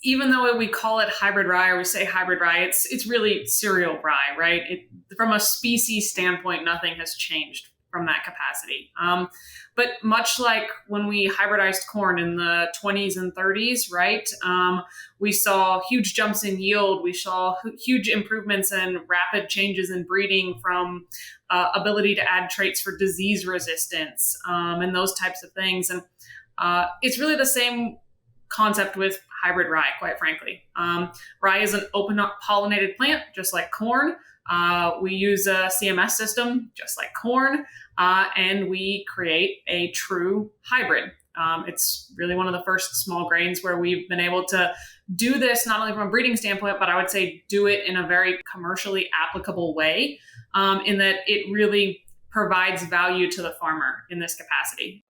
even though we call it hybrid rye or we say hybrid rye, it's really cereal rye, right? From a species standpoint, nothing has changed from that capacity. But much like when we hybridized corn in the 20s and 30s, right? We saw huge jumps in yield. We saw huge improvements and rapid changes in breeding from ability to add traits for disease resistance and those types of things. And it's really the same concept with hybrid rye, quite frankly. Rye is an open-pollinated plant, just like corn. We use a CMS system, just like corn, and we create a true hybrid. It's really one of the first small grains where we've been able to do this not only from a breeding standpoint, but I would say do it in a very commercially applicable way, in that it really provides value to the farmer in this capacity.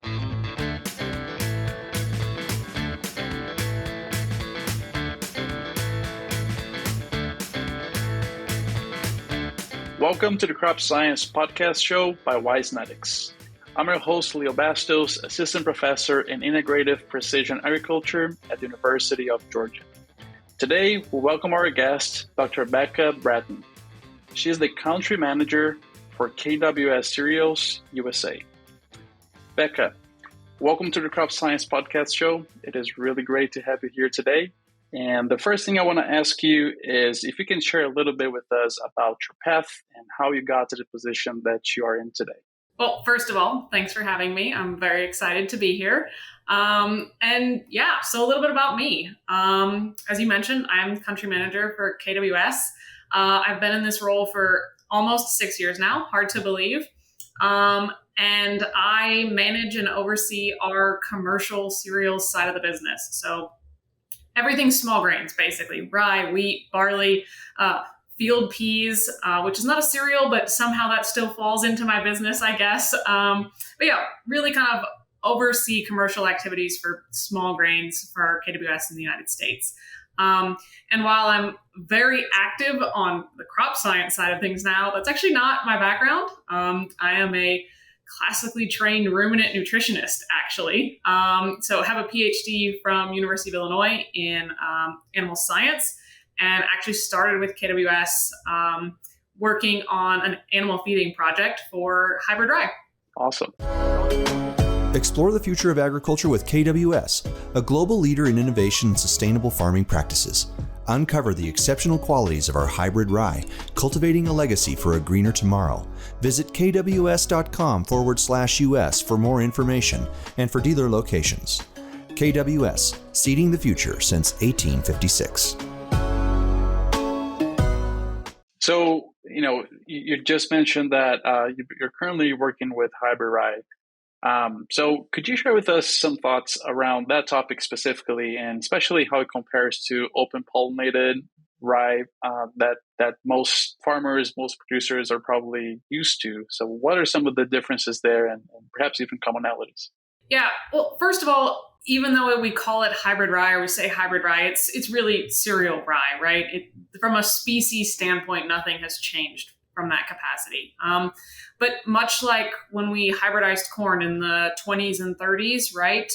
Welcome to the Crop Science Podcast Show by Wisenetics. I'm your host, Leo Bastos, Assistant Professor in Integrative Precision Agriculture at the University of Georgia. Today, we welcome our guest, Dr. Becca Brattain. She is the Country Manager for KWS Cereals, USA. Becca, welcome to the Crop Science Podcast Show. It is really great to have you here today. And the first thing I want to ask you is if you can share a little bit with us about your path and how you got to the position that you are in today. Well, first of all, thanks for having me. I'm very excited to be here. So a little bit about me. As you mentioned, I'm country manager for KWS. I've been in this role for almost 6 years now, hard to believe. And I manage and oversee our commercial cereals side of the business. So everything small grains, basically, rye, wheat, barley, field peas, which is not a cereal, but somehow that still falls into my business, I guess. Really kind of oversee commercial activities for small grains for KWS in the United States. And while I'm very active on the crop science side of things now, that's actually not my background. I am a classically trained ruminant nutritionist, actually. So I have a PhD from University of Illinois in animal science, and actually started with KWS working on an animal feeding project for hybrid rye. Awesome. Explore the future of agriculture with KWS, a global leader in innovation and sustainable farming practices. Uncover the exceptional qualities of our hybrid rye, cultivating a legacy for a greener tomorrow. Visit kws.com/US for more information and for dealer locations. KWS, seeding the future since 1856. So, you just mentioned that you're currently working with hybrid rye. So could you share with us some thoughts around that topic specifically, and especially how it compares to open-pollinated rye that most farmers, most producers are probably used to? So what are some of the differences there and perhaps even commonalities? Yeah, well, first of all, even though we call it hybrid rye or we say hybrid rye, it's really cereal rye, right? From a species standpoint, nothing has changed from that capacity. But much like when we hybridized corn in the 20s and 30s, right?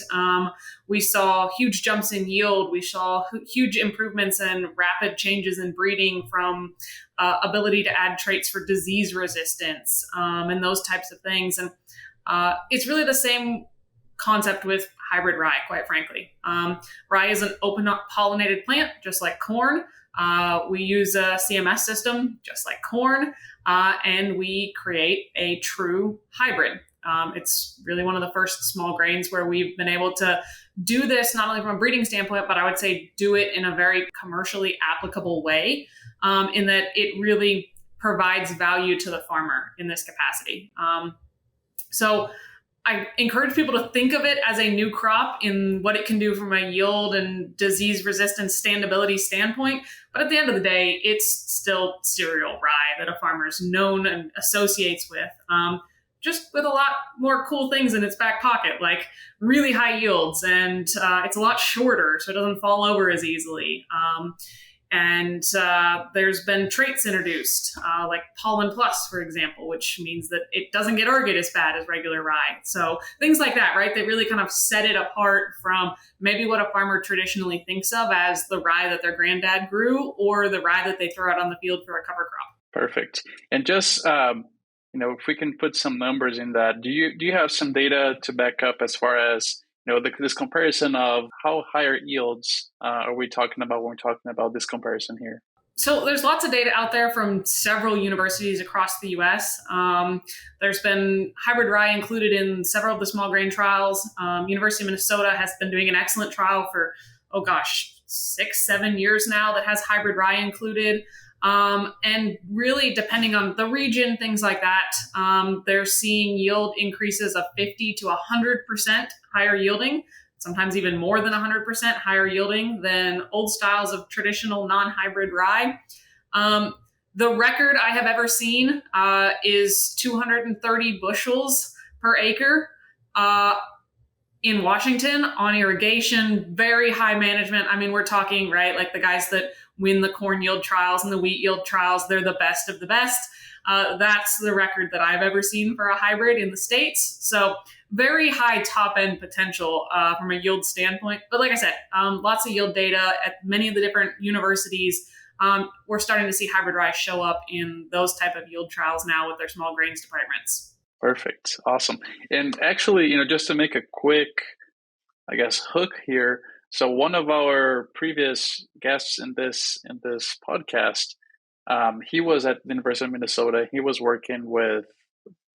We saw huge jumps in yield. We saw huge improvements and rapid changes in breeding from ability to add traits for disease resistance and those types of things. And it's really the same concept with hybrid rye, quite frankly. Rye is an open-pollinated plant, just like corn. We use a CMS system, just like corn, and we create a true hybrid. It's really one of the first small grains where we've been able to do this not only from a breeding standpoint, but I would say do it in a very commercially applicable way, in that it really provides value to the farmer in this capacity. So I encourage people to think of it as a new crop in what it can do from a yield and disease resistance standability standpoint. But at the end of the day, it's still cereal rye that a farmer's known and associates with, just with a lot more cool things in its back pocket, like really high yields, and it's a lot shorter, so it doesn't fall over as easily. And there's been traits introduced, like pollen plus, for example, which means that it doesn't get ergot as bad as regular rye. So things like that, right? They really kind of set it apart from maybe what a farmer traditionally thinks of as the rye that their granddad grew or the rye that they throw out on the field for a cover crop. Perfect. And just if we can put some numbers in that, do you have some data to back up as far as this comparison of how higher yields are we talking about when we're talking about this comparison here? So there's lots of data out there from several universities across the U.S. There's been hybrid rye included in several of the small grain trials. University of Minnesota has been doing an excellent trial for, 6-7 years now that has hybrid rye included. And really, depending on the region, things like that, they're seeing yield increases of 50 to 100% higher yielding, sometimes even more than 100% higher yielding than old styles of traditional non-hybrid rye. The record I have ever seen is 230 bushels per acre in Washington on irrigation, very high management. I mean, we're talking, right, like the guys that win the corn yield trials and the wheat yield trials, they're the best of the best. That's the record that I've ever seen for a hybrid in the States. So very high top end potential from a yield standpoint. But like I said, lots of yield data at many of the different universities. We're starting to see hybrid rye show up in those type of yield trials now with their small grains departments. Perfect. Awesome. And actually, just to make a quick, hook here. So one of our previous guests in this podcast, he was at the University of Minnesota. He was working with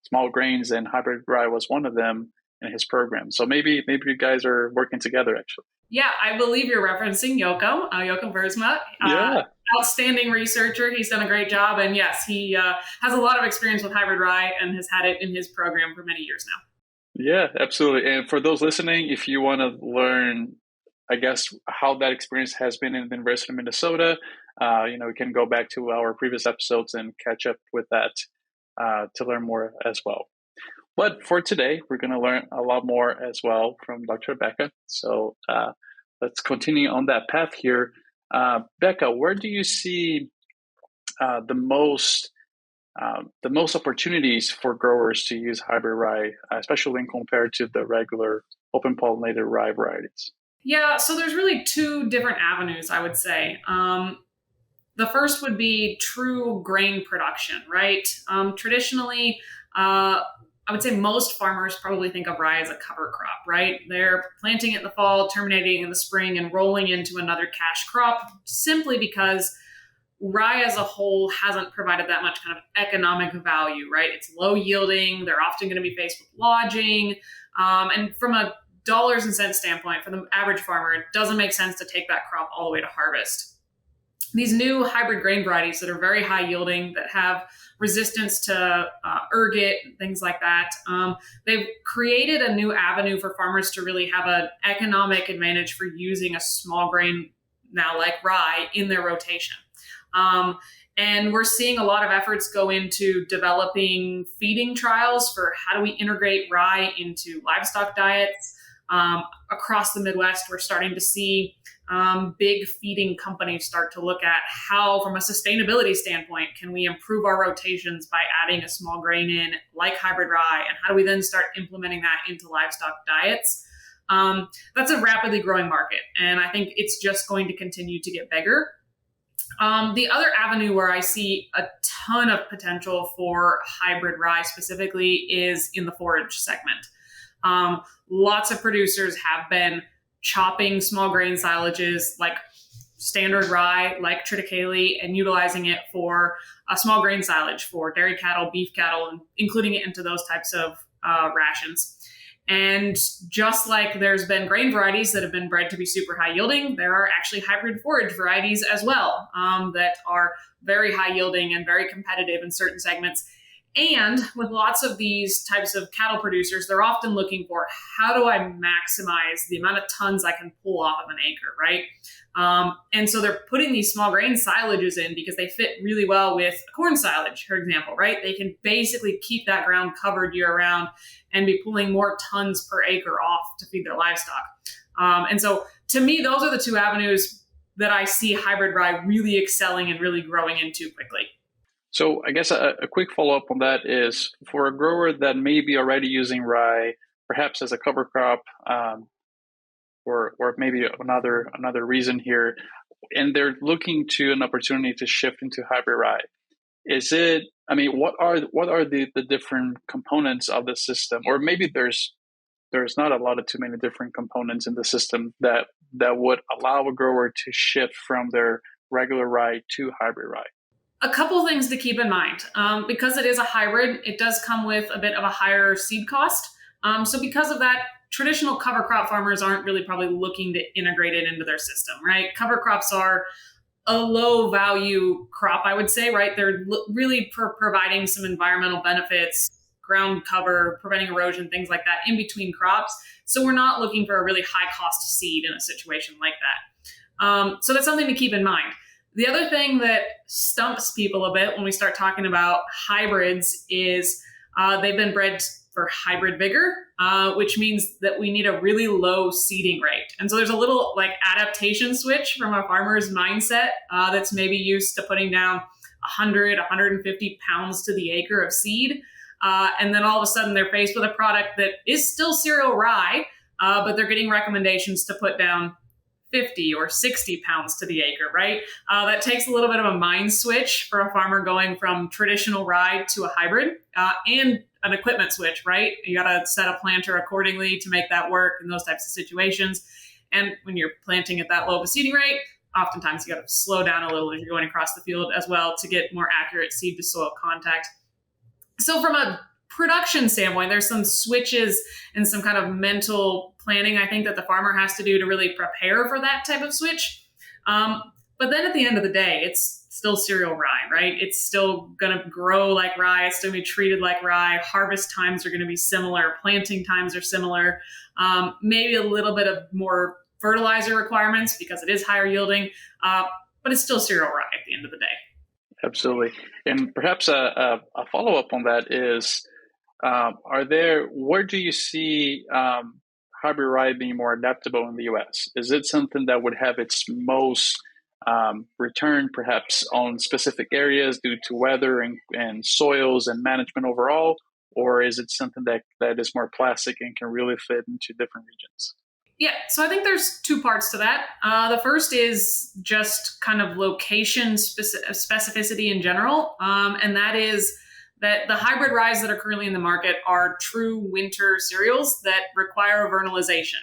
small grains, and hybrid rye was one of them in his program. So maybe you guys are working together, actually. Yeah, I believe you're referencing Yoko Versma. Yeah. Outstanding researcher. He's done a great job. And yes, he has a lot of experience with hybrid rye and has had it in his program for many years now. Yeah, absolutely. And for those listening, if you want to learn, how that experience has been in the University of Minnesota, we can go back to our previous episodes and catch up with that to learn more as well. But for today, we're going to learn a lot more as well from Dr. Becca. So let's continue on that path here. Becca, where do you see the most opportunities for growers to use hybrid rye, especially when compared to the regular open-pollinated rye varieties? Yeah, so there's really two different avenues, I would say. The first would be true grain production, right? Traditionally, I would say most farmers probably think of rye as a cover crop, right? They're planting it in the fall, terminating in the spring, and rolling into another cash crop simply because rye as a whole hasn't provided that much kind of economic value, right? It's low yielding. They're often going to be faced with lodging. And from a dollars and cents standpoint, for the average farmer, it doesn't make sense to take that crop all the way to harvest. These new hybrid grain varieties that are very high yielding, that have resistance to ergot, things like that, they've created a new avenue for farmers to really have an economic advantage for using a small grain now like rye in their rotation. And we're seeing a lot of efforts go into developing feeding trials for how do we integrate rye into livestock diets. Across the Midwest, we're starting to see big feeding companies start to look at how, from a sustainability standpoint, can we improve our rotations by adding a small grain in like hybrid rye, and how do we then start implementing that into livestock diets? That's a rapidly growing market, and I think it's just going to continue to get bigger. The other avenue where I see a ton of potential for hybrid rye specifically is in the forage segment. Lots of producers have been chopping small grain silages like standard rye, like triticale, and utilizing it for a small grain silage for dairy cattle, beef cattle, and including it into those types of rations. And just like there's been grain varieties that have been bred to be super high yielding, there are actually hybrid forage varieties as well that are very high yielding and very competitive in certain segments. And with lots of these types of cattle producers, they're often looking for, how do I maximize the amount of tons I can pull off of an acre, right? And so they're putting these small grain silages in because they fit really well with corn silage, for example, right? They can basically keep that ground covered year round and be pulling more tons per acre off to feed their livestock. And so to me, those are the two avenues. that I see hybrid rye really excelling and really growing into quickly. So I guess a quick follow-up on that is for a grower that may be already using rye, perhaps as a cover crop, or maybe another reason here, and they're looking to an opportunity to shift into hybrid rye. What are the different components of the system, or maybe there's not too many different components in the system that would allow a grower to shift from their regular rye to hybrid rye? A couple things to keep in mind. Because it is a hybrid, it does come with a bit of a higher seed cost. So because of that, traditional cover crop farmers aren't really probably looking to integrate it into their system, right? Cover crops are a low value crop, I would say, right? They're really providing some environmental benefits, ground cover, preventing erosion, things like that in between crops. So we're not looking for a really high cost seed in a situation like that. So that's something to keep in mind. The other thing that stumps people a bit when we start talking about hybrids is they've been bred for hybrid vigor, which means that we need a really low seeding rate. And so there's a little adaptation switch from a farmer's mindset that's maybe used to putting down 100, 150 pounds to the acre of seed. And then all of a sudden they're faced with a product that is still cereal rye, but they're getting recommendations to put down 50 or 60 pounds to the acre, right? That takes a little bit of a mind switch for a farmer going from traditional rye to a hybrid, and an equipment switch, right? You got to set a planter accordingly to make that work in those types of situations. And when you're planting at that low of a seeding rate, oftentimes you got to slow down a little as you're going across the field as well to get more accurate seed to soil contact. So from a production standpoint, there's some switches and some kind of mental planning, I think, that the farmer has to do to really prepare for that type of switch. But then at the end of the day, it's still cereal rye, right? It's still going to grow like rye. It's going to be treated like rye. Harvest times are going to be similar. Planting times are similar. Maybe a little bit of more fertilizer requirements because it is higher yielding, but it's still cereal rye at the end of the day. Absolutely. And perhaps a follow-up on that is, where do you see hybrid rye being more adaptable in the U.S.? Is it something that would have its most return perhaps on specific areas due to weather and soils and management overall? Or is it something that is more plastic and can really fit into different regions? Yeah, so I think there's two parts to that. The first is just kind of location specificity in general, and that is that the hybrid ryes that are currently in the market are true winter cereals that require vernalization,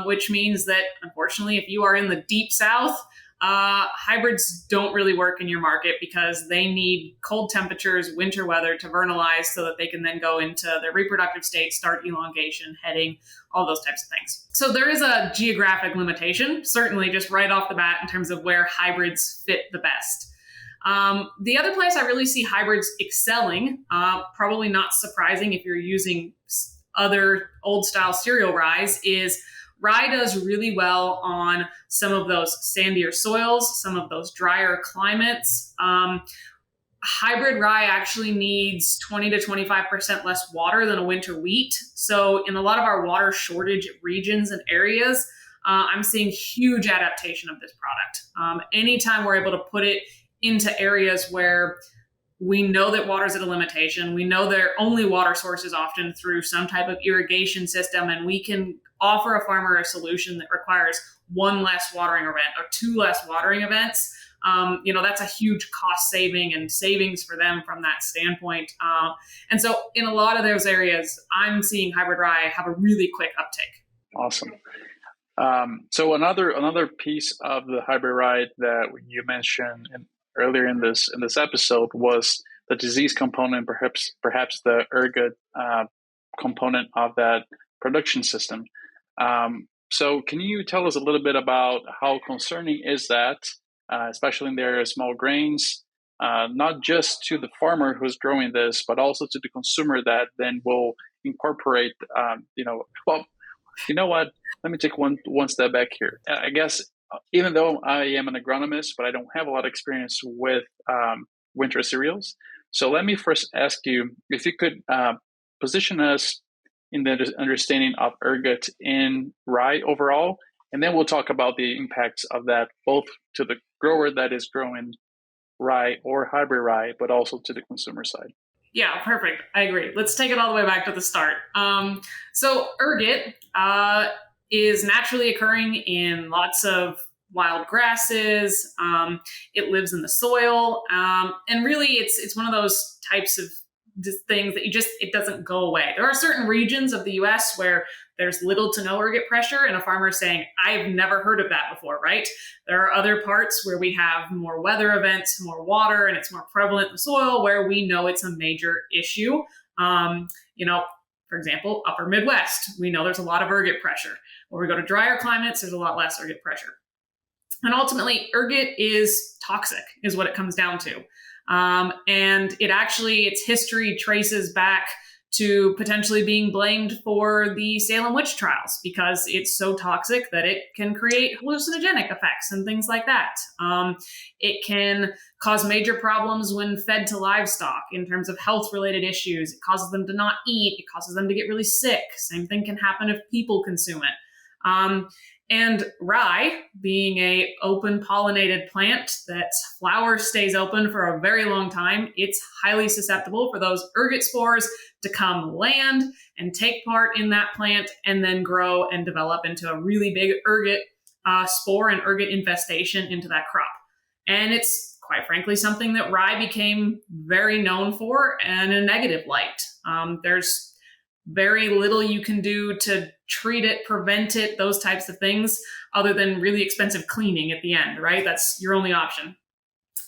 which means that, unfortunately, if you are in the deep south, hybrids don't really work in your market because they need cold temperatures, winter weather to vernalize so that they can then go into their reproductive state, start elongation, heading, all those types of things. So there is a geographic limitation, certainly just right off the bat in terms of where hybrids fit the best. The other place I really see hybrids excelling, probably not surprising if you're using other old style cereal ryes, is rye does really well on some of those sandier soils, some of those drier climates. Hybrid rye actually needs 20 to 25% less water than a winter wheat. So in a lot of our water shortage regions and areas, I'm seeing huge adaptation of this product. Anytime we're able to put it into areas where we know that water's at a limitation, we know their only water source is often through some type of irrigation system, and we can offer a farmer a solution that requires one less watering event or two less watering events. That's a huge cost saving and savings for them from that standpoint. And so in a lot of those areas, I'm seeing hybrid rye have a really quick uptake. Awesome. So another piece of the hybrid rye that you mentioned earlier in this episode was the disease component, perhaps the ergot component of that production system. So can you tell us a little bit about how concerning is that, especially in the area of small grains, not just to the farmer who's growing this, but also to the consumer that then will incorporate, well, you know what, let me take one step back here. I guess even though I am an agronomist, but I don't have a lot of experience with winter cereals. So let me first ask you if you could position us in the understanding of ergot in rye overall, And then we'll talk about the impacts of that, both to the grower that is growing rye or hybrid rye, but also to the consumer side. Yeah, perfect. I agree. Let's take it all the way back to the start. So ergot is naturally occurring in lots of wild grasses. It lives in the soil, and really, it's one of those types of things that it doesn't go away. There are certain regions of the U.S. where there's little to no ergot pressure, and a farmer is saying, "I've never heard of that before." Right? There are other parts where we have more weather events, more water, and it's more prevalent in the soil where we know it's a major issue. For example, upper Midwest, we know there's a lot of ergot pressure. Where we go to drier climates, there's a lot less ergot pressure. And ultimately, ergot is toxic, is what it comes down to. And its history traces back to potentially being blamed for the Salem witch trials because it's so toxic that it can create hallucinogenic effects and things like that. It can cause major problems when fed to livestock in terms of health-related issues. It causes them to not eat. It causes them to get really sick. Same thing can happen if people consume it. And rye, being a open-pollinated plant that flower stays open for a very long time, it's highly susceptible for those ergot spores to come land and take part in that plant and then grow and develop into a really big ergot spore and ergot infestation into that crop. And it's quite frankly something that rye became very known for in a negative light. There's very little you can do to treat it, prevent it, those types of things, other than really expensive cleaning at the end, right? That's your only option.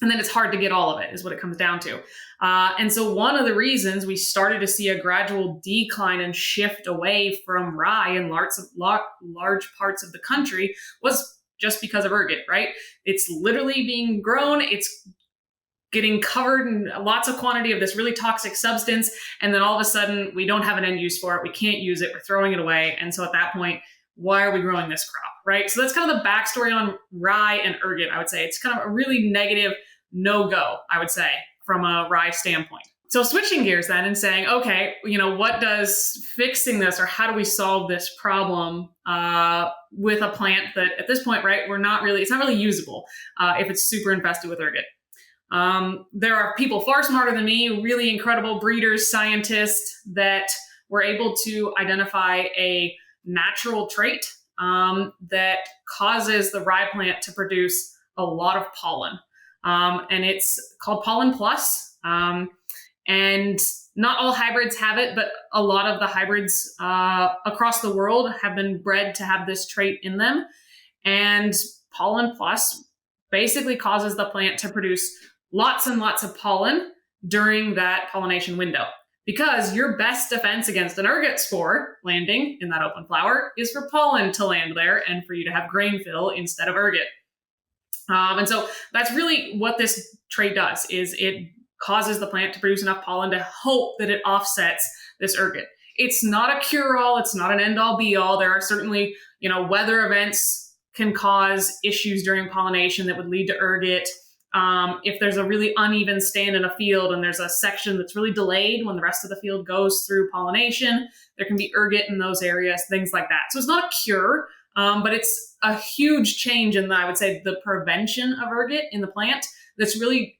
And then it's hard to get all of it, is what it comes down to. And so one of the reasons we started to see a gradual decline and shift away from rye in large parts of the country was just because of ergot, right? It's literally being grown. It's getting covered in lots of quantity of this really toxic substance. And then all of a sudden, we don't have an end use for it. We can't use it. We're throwing it away. And so at that point, why are we growing this crop, right? So that's kind of the backstory on rye and ergot, I would say. It's kind of a really negative no-go, I would say, from a rye standpoint. So switching gears then and saying, okay, what does fixing this or how do we solve this problem with a plant that at this point, right, it's not really usable if it's super infested with ergot. There are people far smarter than me, really incredible breeders, scientists that were able to identify a natural trait that causes the rye plant to produce a lot of pollen. And it's called pollen plus. And not all hybrids have it, but a lot of the hybrids across the world have been bred to have this trait in them. And pollen plus basically causes the plant to produce lots and lots of pollen during that pollination window. Because your best defense against an ergot spore landing in that open flower is for pollen to land there and for you to have grain fill instead of ergot. And so that's really what this trait does, is it causes the plant to produce enough pollen to hope that it offsets this ergot. It's not a cure-all. It's not an end-all be-all. There are certainly, weather events can cause issues during pollination that would lead to ergot. If there's a really uneven stand in a field and there's a section that's really delayed when the rest of the field goes through pollination, there can be ergot in those areas, things like that. So it's not a cure, but it's a huge change in, I would say, the prevention of ergot in the plant that's really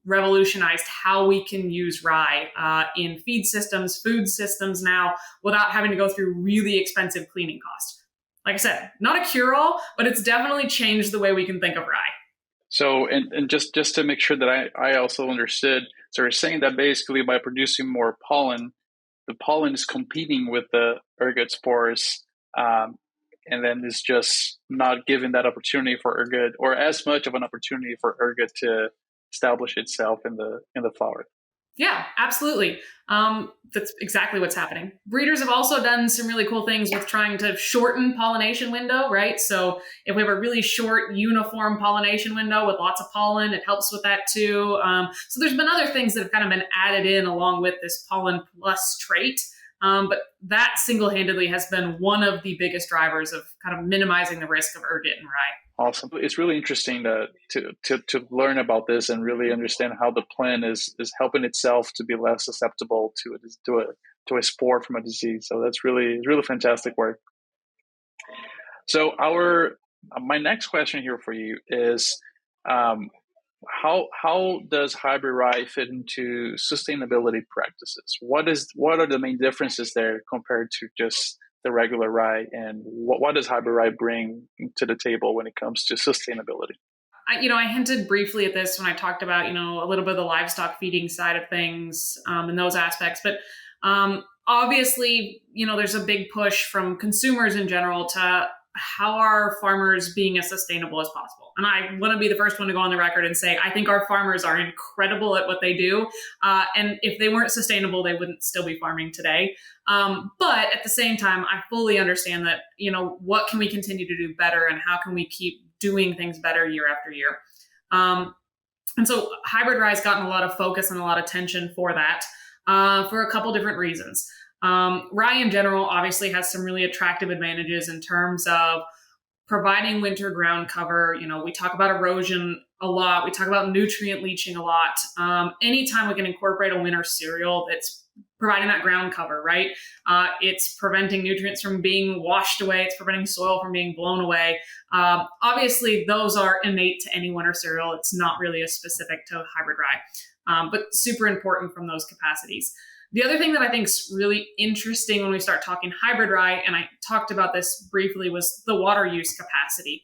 revolutionized how we can use rye in feed systems, food systems now, without having to go through really expensive cleaning costs. Like I said, not a cure-all, but it's definitely changed the way we can think of rye. So, and just to make sure that I also understood, so you're saying that basically by producing more pollen, the pollen is competing with the ergot spores, and then it's just not giving that opportunity for ergot, or as much of an opportunity for ergot to establish itself in the flower. Yeah, absolutely. That's exactly what's happening. Breeders have also done some really cool things with trying to shorten pollination window, right? So if we have a really short, uniform pollination window with lots of pollen, it helps with that too. So there's been other things that have kind of been added in along with this pollen plus trait. But that single-handedly has been one of the biggest drivers of kind of minimizing the risk of ergot in rye. Awesome. It's really interesting to learn about this and really understand how the plant is helping itself to be less susceptible to a spore from a disease. So that's really fantastic work. So my next question here for you is, how does hybrid rye fit into sustainability practices? What are the main differences there compared to just the regular rye, and what does hybrid rye bring to the table when it comes to sustainability? I hinted briefly at this when I talked about, a little bit of the livestock feeding side of things and those aspects. But obviously, there's a big push from consumers in general to how are farmers being as sustainable as possible. And I want to be the first one to go on the record and say, I think our farmers are incredible at what they do. And if they weren't sustainable, they wouldn't still be farming today. But at the same time, I fully understand that, what can we continue to do better and how can we keep doing things better year after year. And so hybrid rye has gotten a lot of focus and a lot of attention for that for a couple different reasons. Rye in general obviously has some really attractive advantages in terms of providing winter ground cover. We talk about erosion a lot. We talk about nutrient leaching a lot. Anytime we can incorporate a winter cereal that's providing that ground cover, right? It's preventing nutrients from being washed away. It's preventing soil from being blown away. Obviously, those are innate to any winter cereal. It's not really a specific to hybrid rye, but super important from those capacities. The other thing that I think is really interesting when we start talking hybrid rye, and I talked about this briefly, was the water use capacity.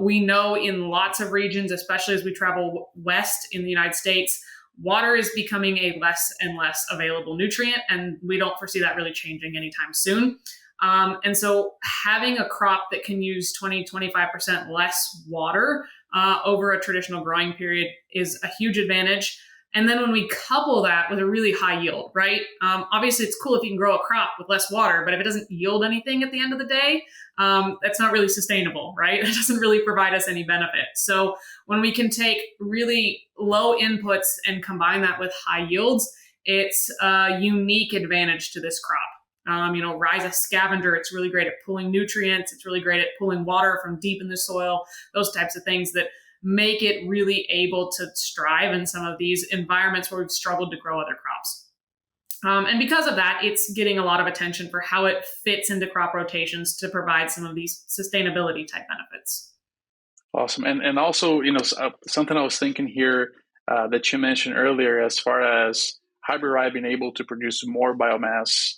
We know in lots of regions, especially as we travel west in the United States, water is becoming a less and less available nutrient, and we don't foresee that really changing anytime soon. And so having a crop that can use 20-25% less water over a traditional growing period is a huge advantage. And then when we couple that with a really high yield, right? Obviously, it's cool if you can grow a crop with less water, but if it doesn't yield anything at the end of the day, that's not really sustainable, right? It doesn't really provide us any benefit. So when we can take really low inputs and combine that with high yields, it's a unique advantage to this crop. Rye is a scavenger. It's really great at pulling nutrients. It's really great at pulling water from deep in the soil, those types of things that make it really able to strive in some of these environments where we've struggled to grow other crops. And because of that, it's getting a lot of attention for how it fits into crop rotations to provide some of these sustainability type benefits. Awesome. And also, something I was thinking here that you mentioned earlier, as far as hybrid rye being able to produce more biomass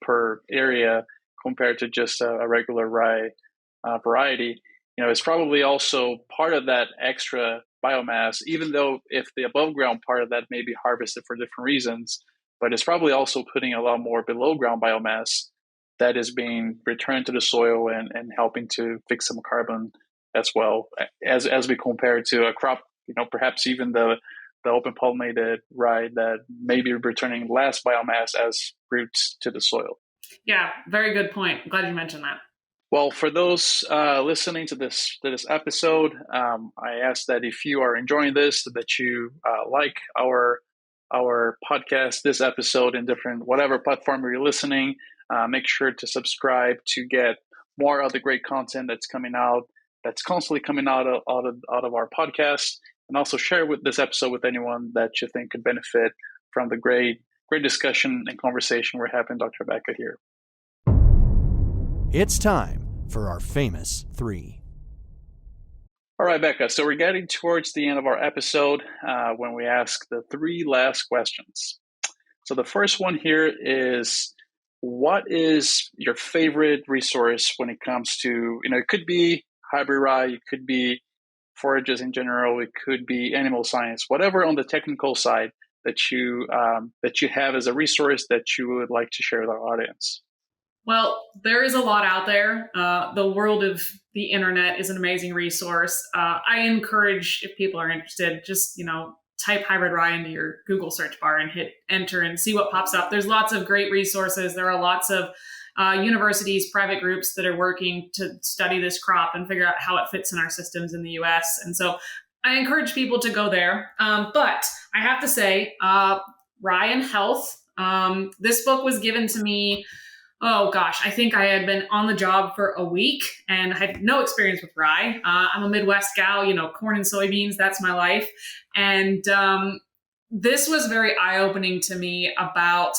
per area compared to just a regular rye variety, it's probably also part of that extra biomass, even though if the above ground part of that may be harvested for different reasons, but it's probably also putting a lot more below ground biomass that is being returned to the soil and helping to fix some carbon as well, as we compare to a crop, perhaps even the open-pollinated rye that may be returning less biomass as roots to the soil. Yeah, very good point. I'm glad you mentioned that. Well, for those listening to this episode, I ask that if you are enjoying this, that you like our podcast, this episode in different whatever platform you're listening. Make sure to subscribe to get more of the great content that's coming out, that's constantly coming out of our podcast, and also share with this episode with anyone that you think could benefit from the great discussion and conversation we're having, Dr. Becca here. It's time for our famous three. All right, Becca. So we're getting towards the end of our episode when we ask the three last questions. So the first one here is, what is your favorite resource when it comes to, it could be hybrid rye, it could be forages in general, it could be animal science, whatever on the technical side that you have as a resource that you would like to share with our audience? Well, there is a lot out there. The world of the internet is an amazing resource. I encourage, if people are interested, just, type hybrid rye into your Google search bar and hit enter and see what pops up. There's lots of great resources. There are lots of universities, private groups that are working to study this crop and figure out how it fits in our systems in the US. And so I encourage people to go there. But I have to say, Rye and Health, this book was given to me, I think I had been on the job for a week and I had no experience with rye. I'm a Midwest gal, corn and soybeans, that's my life. And this was very eye-opening to me about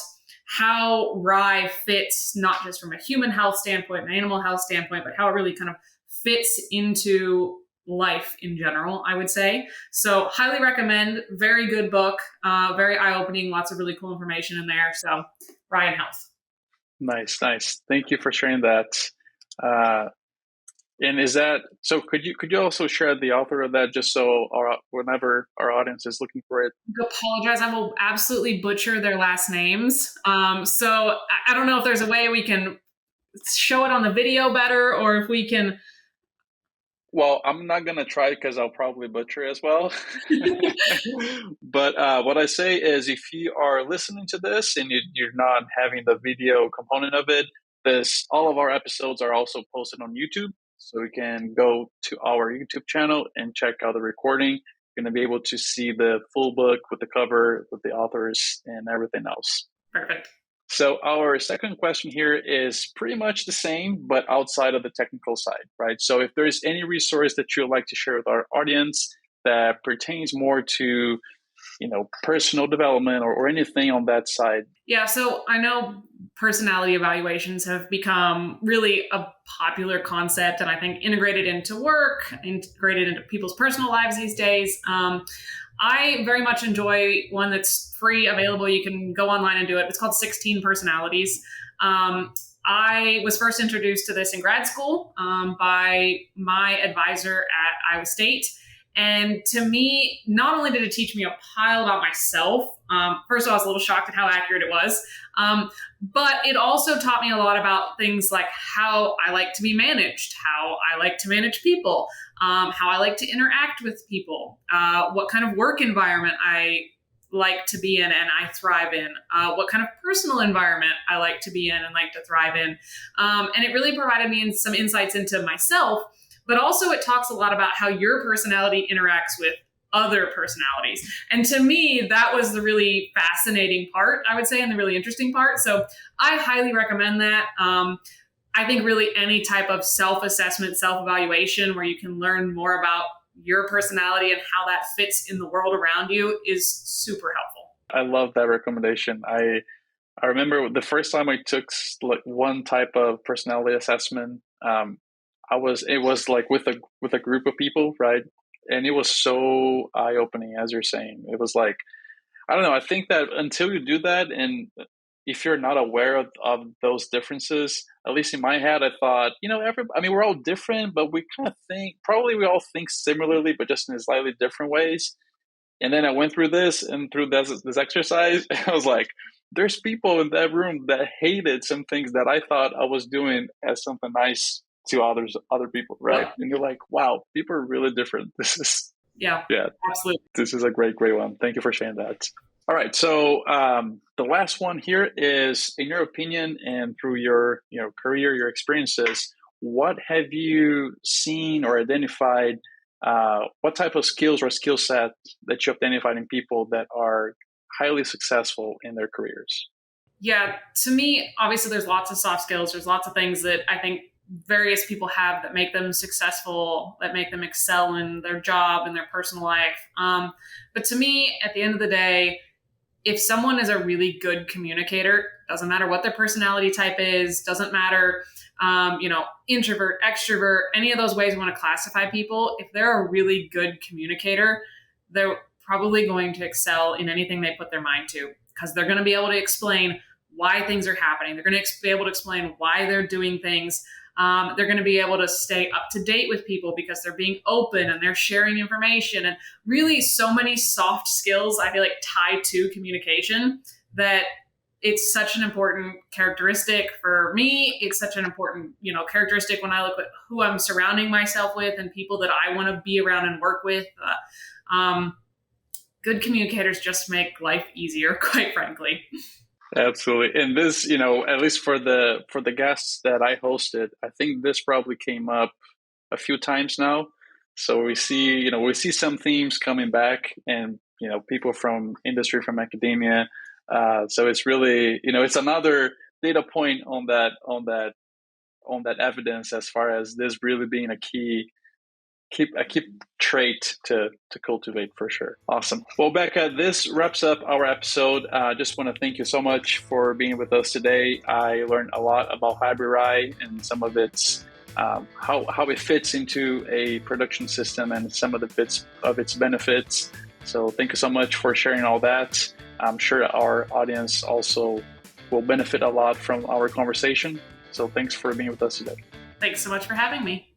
how rye fits not just from a human health standpoint, an animal health standpoint, but how it really kind of fits into life in general, I would say. So highly recommend. Very good book, very eye-opening, lots of really cool information in there. So rye and health. Nice. Thank you for sharing that. And is that so? Could you also share the author of that, just so whenever our audience is looking for it? I apologize. I will absolutely butcher their last names. So I don't know if there's a way we can show it on the video better, or if we can. Well, I'm not going to try because I'll probably butcher as well. But what I say is, if you are listening to this and you're not having the video component of it, all of our episodes are also posted on YouTube. So you can go to our YouTube channel and check out the recording. You're going to be able to see the full book with the cover, with the authors, and everything else. Perfect. So our second question here is pretty much the same, but outside of the technical side, right? So if there's any resource that you'd like to share with our audience that pertains more to, personal development or anything on that side. Yeah, so I know personality evaluations have become really a popular concept, and I think integrated into work, integrated into people's personal lives these days. I very much enjoy one that's free, available. You can go online and do it. It's called 16 Personalities. I was first introduced to this in grad school by my advisor at Iowa State. And to me, not only did it teach me a pile about myself, first of all, I was a little shocked at how accurate it was, but it also taught me a lot about things like how I like to be managed, how I like to manage people, how I like to interact with people, what kind of work environment I like to be in and I thrive in, what kind of personal environment I like to be in and like to thrive in. And it really provided me some insights into myself. But also it talks a lot about how your personality interacts with other personalities. And to me, that was the really fascinating part, I would say, and the really interesting part. So I highly recommend that. I think really any type of self-assessment, self-evaluation where you can learn more about your personality and how that fits in the world around you is super helpful. I love that recommendation. I remember the first time I took one type of personality assessment, it was like with a group of people, right? And it was so eye-opening, as you're saying. It was like, I don't know, I think that until you do that, and if you're not aware of those differences, at least in my head, I thought, we're all different, but we kind of we all think similarly, but just in slightly different ways. And then I went through this this exercise, and I was like, there's people in that room that hated some things that I thought I was doing as something nice to other people, right? And you're like, wow, people are really different. Yeah, absolutely. This is a great one. Thank you for sharing that. All right, so the last one here is, in your opinion and through your career, your experiences, what have you seen or identified? What type of skills or skill set that you have identified in people that are highly successful in their careers? Yeah, to me, obviously, there's lots of soft skills. There's lots of things that I think various people have that make them successful, that make them excel in their job and their personal life. But to me, at the end of the day, if someone is a really good communicator, doesn't matter what their personality type is, doesn't matter, introvert, extrovert, any of those ways we want to classify people, if they're a really good communicator, they're probably going to excel in anything they put their mind to, because they're going to be able to explain why things are happening. They're going to be able to explain why they're doing things. They're going to be able to stay up to date with people because they're being open and they're sharing information, and really so many soft skills, I feel like, tied to communication, that it's such an important characteristic for me. It's such an important, characteristic when I look at who I'm surrounding myself with and people that I want to be around and work with. Good communicators just make life easier, quite frankly. Absolutely. And this, at least for the guests that I hosted, I think this probably came up a few times now. So we see some themes coming back, and, people from industry, from academia. So it's really, it's another data point on that evidence as far as this really being a key a key trait to cultivate for sure. Awesome. Well, Becca, this wraps up our episode. I just want to thank you so much for being with us today. I learned a lot about hybrid rye and some of its how it fits into a production system and some of the bits of its benefits. So thank you so much for sharing all that. I'm sure our audience also will benefit a lot from our conversation. So thanks for being with us today. Thanks so much for having me.